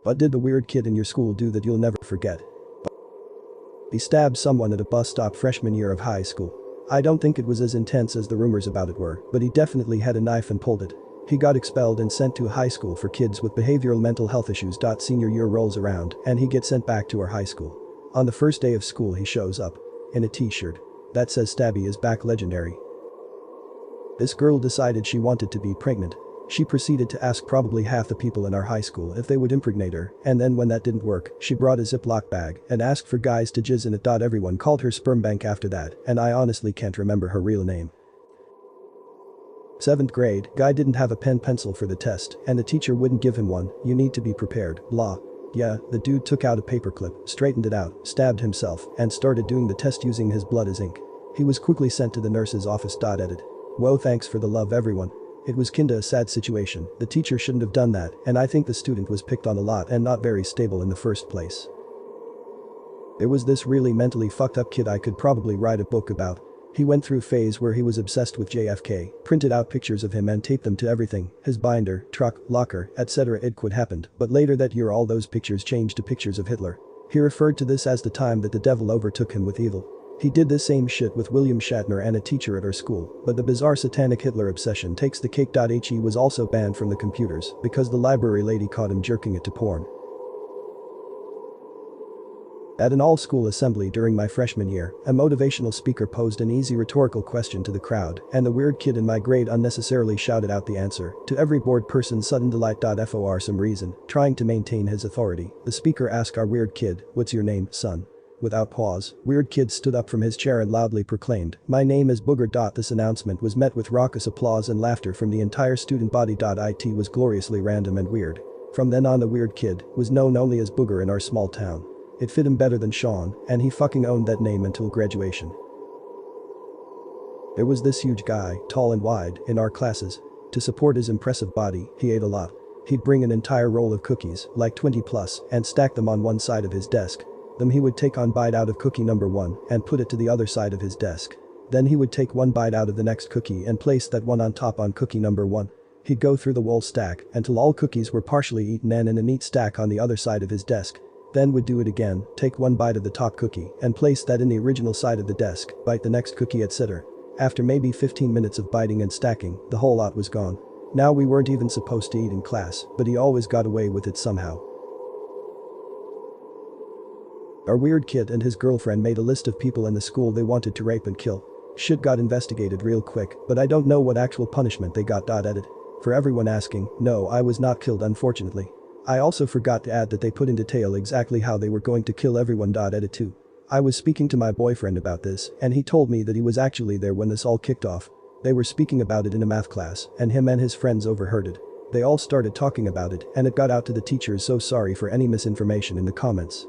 What did the weird kid in your school do that you'll never forget? He stabbed someone at a bus stop freshman year of high school. I don't think it was as intense as the rumors about it were, but he definitely had a knife and pulled it. He got expelled and sent to a high school for kids with behavioral mental health issues. Senior year rolls around and he gets sent back to our high school. On the first day of school he shows up in a t-shirt that says "Stabby is back" legendary. This girl decided she wanted to be pregnant. She proceeded to ask probably half the people in our high school if they would impregnate her, and then when that didn't work, she brought a Ziploc bag and asked for guys to jizz in it. Everyone called her sperm bank after that, and I honestly can't remember her real name. 7th grade, guy didn't have a pencil for the test, and the teacher wouldn't give him one. You need to be prepared, blah. Yeah, the dude took out a paperclip, straightened it out, stabbed himself, and started doing the test using his blood as ink. He was quickly sent to the nurse's office. Edit. Whoa, thanks for the love, everyone. It was kinda a sad situation. The teacher shouldn't have done that, and I think the student was picked on a lot and not very stable in the first place. There was this really mentally fucked up kid I could probably write a book about. He went through a phase where he was obsessed with JFK, printed out pictures of him and taped them to everything, his binder, truck, locker, etc. It could happen, but later that year all those pictures changed to pictures of Hitler. He referred to this as the time that the devil overtook him with evil. He did the same shit with William Shatner and a teacher at our school, but the bizarre satanic Hitler obsession takes the cake. He was also banned from the computers because the library lady caught him jerking it to porn. At an all-school assembly during my freshman year, a motivational speaker posed an easy rhetorical question to the crowd, and the weird kid in my grade unnecessarily shouted out the answer. To every bored person's sudden delight. For some reason, trying to maintain his authority, the speaker asked our weird kid, "What's your name, son?" Without pause, weird kid stood up from his chair and loudly proclaimed, "My name is Booger." This announcement was met with raucous applause and laughter from the entire student body. It was gloriously random and weird. From then on the weird kid was known only as Booger in our small town. It fit him better than Sean, and he fucking owned that name until graduation. There was this huge guy, tall and wide, in our classes. To support his impressive body, he ate a lot. He'd bring an entire roll of cookies, like 20 plus, and stack them on one side of his desk. Then he would take one bite out of cookie number 1 and put it to the other side of his desk. Then he would take one bite out of the next cookie and place that one on top on cookie number 1. He'd go through the whole stack until all cookies were partially eaten and in a neat stack on the other side of his desk. Then would do it again, take one bite of the top cookie and place that in the original side of the desk, bite the next cookie, etc. After maybe 15 minutes of biting and stacking, the whole lot was gone. Now we weren't even supposed to eat in class, but he always got away with it somehow. Our weird kid and his girlfriend made a list of people in the school they wanted to rape and kill. Shit got investigated real quick, but I don't know what actual punishment they got. Edit. For everyone asking, no, I was not killed, unfortunately. I also forgot to add that they put in detail exactly how they were going to kill everyone. Edit 2. I was speaking to my boyfriend about this, and he told me that he was actually there when this all kicked off. They were speaking about it in a math class, and him and his friends overheard it. They all started talking about it, and it got out to the teachers. So sorry for any misinformation in the comments.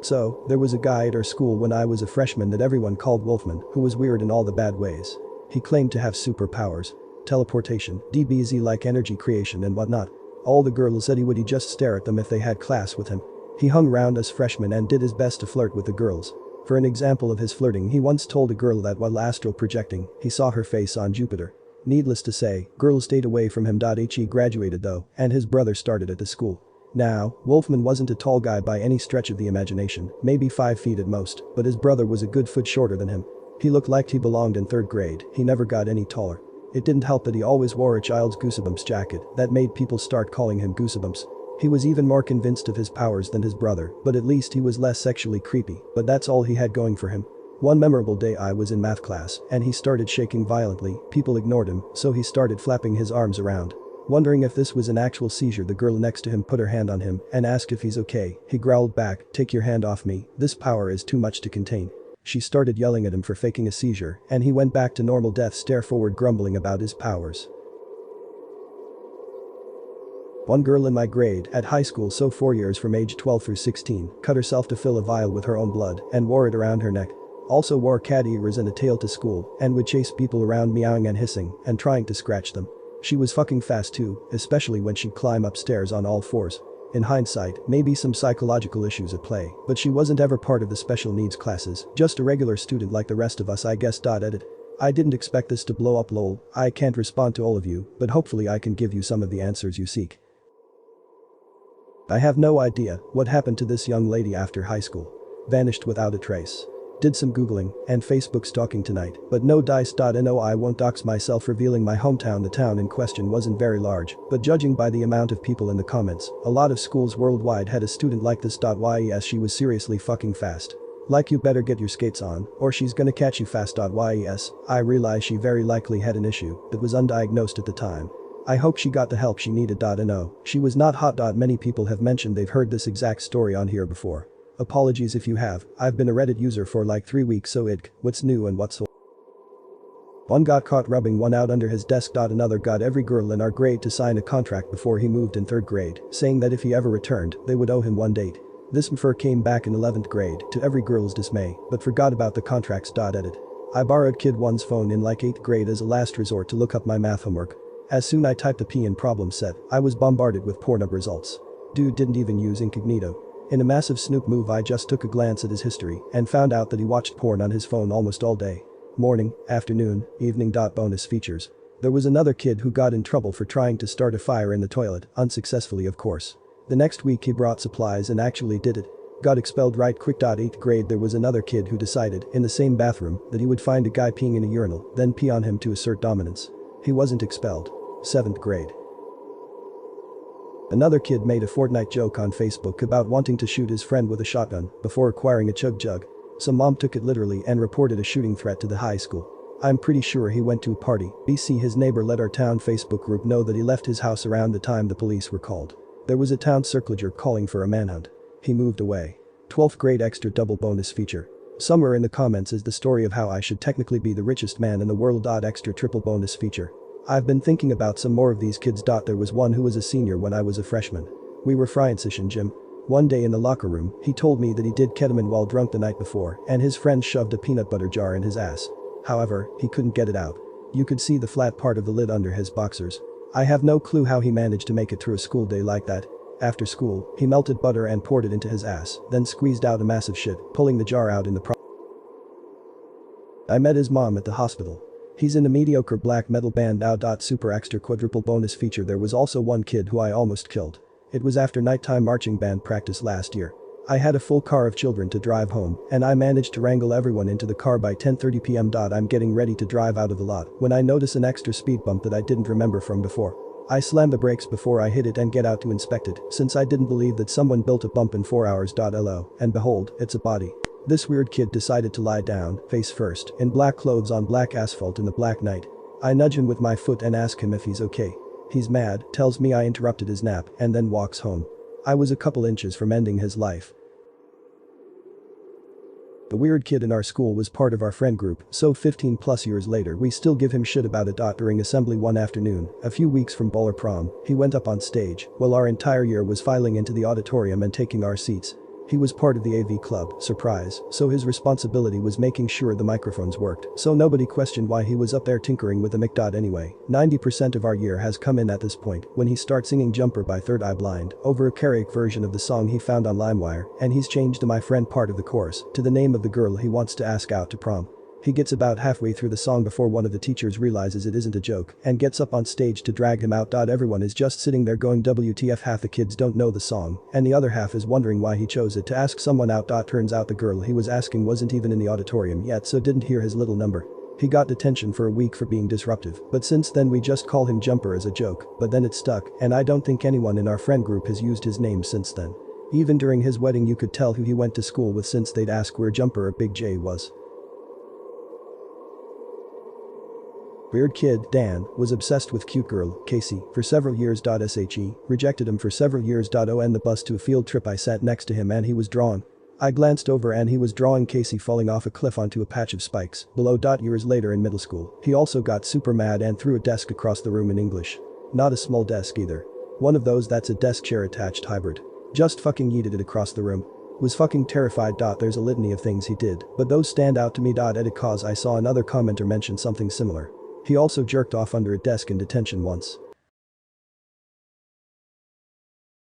So, there was a guy at our school when I was a freshman that everyone called Wolfman, who was weird in all the bad ways. He claimed to have superpowers. Teleportation, DBZ like energy creation and whatnot. All the girls said he would just stare at them if they had class with him. He hung around us freshmen and did his best to flirt with the girls. For an example of his flirting, he once told a girl that while astral projecting, he saw her face on Jupiter. Needless to say, girls stayed away from him. He graduated though, and his brother started at the school. Now, Wolfman wasn't a tall guy by any stretch of the imagination, maybe 5 feet at most, but his brother was a good foot shorter than him. He looked like he belonged in 3rd grade, he never got any taller. It didn't help that he always wore a child's Goosebumps jacket that made people start calling him Goosebumps. He was even more convinced of his powers than his brother, but at least he was less sexually creepy, but that's all he had going for him. One memorable day I was in math class, and he started shaking violently. People ignored him, so he started flapping his arms around. Wondering if this was an actual seizure, the girl next to him put her hand on him and asked if he's okay. He growled back, "Take your hand off me, this power is too much to contain." She started yelling at him for faking a seizure, and he went back to normal death stare forward, grumbling about his powers. One girl in my grade at high school, so 4 years from age 12 through 16, cut herself to fill a vial with her own blood and wore it around her neck. Also wore cat ears and a tail to school and would chase people around meowing and hissing and trying to scratch them. She was fucking fast too, especially when she'd climb upstairs on all fours. In hindsight, maybe some psychological issues at play, but she wasn't ever part of the special needs classes, just a regular student like the rest of us, I guess. Edit. I didn't expect this to blow up, lol. I can't respond to all of you, but hopefully I can give you some of the answers you seek. I have no idea what happened to this young lady after high school. Vanished without a trace. Did some googling and Facebook stalking tonight, but no dice. No, I won't dox myself revealing my hometown. The town in question wasn't very large, but judging by the amount of people in the comments, a lot of schools worldwide had a student like this. Yes, she was seriously fucking fast. Like, you better get your skates on, or she's gonna catch you fast. Yes, I realize she very likely had an issue that was undiagnosed at the time. I hope she got the help she needed. No, she was not hot. Many people have mentioned they've heard this exact story on here before. Apologies if you have, I've been a Reddit user for like 3 weeks, so what's new and what's old. One got caught rubbing one out under his desk. Another got every girl in our grade to sign a contract before he moved in 3rd grade, saying that if he ever returned, they would owe him one date. This mf'er came back in 11th grade, to every girl's dismay, but forgot about the contracts. Edit. I borrowed kid one's phone in like 8th grade as a last resort to look up my math homework. As soon I typed a P in problem set, I was bombarded with Pornhub results. Dude didn't even use incognito. In a massive snoop move, I just took a glance at his history and found out that he watched porn on his phone almost all day. Morning, afternoon, evening. Bonus features. There was another kid who got in trouble for trying to start a fire in the toilet, unsuccessfully of course. The next week he brought supplies and actually did it. Got expelled right quick. 8th grade, there was another kid who decided, in the same bathroom, that he would find a guy peeing in a urinal, then pee on him to assert dominance. He wasn't expelled. 7th grade. Another kid made a Fortnite joke on Facebook about wanting to shoot his friend with a shotgun before acquiring a chug jug. Some mom took it literally and reported a shooting threat to the high school. I'm pretty sure he went to a party. BC, his neighbor let our town Facebook group know that he left his house around the time the police were called. There was a town circulager calling for a manhunt. He moved away. 12th grade extra double bonus feature. Somewhere in the comments is the story of how I should technically be the richest man in the world. Extra triple bonus feature. I've been thinking about some more of these kids. There was one who was a senior when I was a freshman. We were frying fish in gym. One day in the locker room, he told me that he did ketamine while drunk the night before and his friend shoved a peanut butter jar in his ass. However, he couldn't get it out. You could see the flat part of the lid under his boxers. I have no clue how he managed to make it through a school day like that. After school, he melted butter and poured it into his ass, then squeezed out a massive shit, pulling the jar out in the process. I met his mom at the hospital. He's in a mediocre black metal band now. Super extra quadruple bonus feature. There was also one kid who I almost killed. It was after nighttime marching band practice last year. I had a full car of children to drive home, and I managed to wrangle everyone into the car by 10:30 p.m. I'm getting ready to drive out of the lot when I notice an extra speed bump that I didn't remember from before. I slam the brakes before I hit it and get out to inspect it, since I didn't believe that someone built a bump in 4 hours. Lo, and behold, it's a body. This weird kid decided to lie down, face first, in black clothes on black asphalt in the black night. I nudge him with my foot and ask him if he's okay. He's mad, tells me I interrupted his nap, and then walks home. I was a couple inches from ending his life. The weird kid in our school was part of our friend group, so 15 plus years later we still give him shit about it. During assembly one afternoon, a few weeks from bowler prom, he went up on stage while our entire year was filing into the auditorium and taking our seats. He was part of the AV club, surprise, so his responsibility was making sure the microphones worked, so nobody questioned why he was up there tinkering with the mic. Anyway, 90% of our year has come in at this point when he starts singing Jumper by Third Eye Blind over a karaoke version of the song he found on LimeWire, and he's changed the my friend part of the chorus to the name of the girl he wants to ask out to prom. He gets about halfway through the song before one of the teachers realizes it isn't a joke and gets up on stage to drag him out. Everyone is just sitting there going WTF. Half the kids don't know the song and the other half is wondering why he chose it to ask someone out. Turns out the girl he was asking wasn't even in the auditorium yet, so didn't hear his little number. He got detention for a week for being disruptive, but since then we just call him Jumper as a joke, but then it stuck and I don't think anyone in our friend group has used his name since then. Even during his wedding you could tell who he went to school with since they'd ask where Jumper or Big J was. Weird kid, Dan, was obsessed with cute girl, Casey, for several years. She rejected him for several years. On the bus to a field trip I sat next to him and he was drawn. I glanced over and he was drawing Casey falling off a cliff onto a patch of spikes below. Years later in middle school, he also got super mad and threw a desk across the room in English. Not a small desk either. One of those that's a desk chair attached hybrid. Just fucking yeeted it across the room. Was fucking terrified. There's a litany of things he did, but those stand out to me. Edit cause I saw another commenter mention something similar. He also jerked off under a desk in detention once.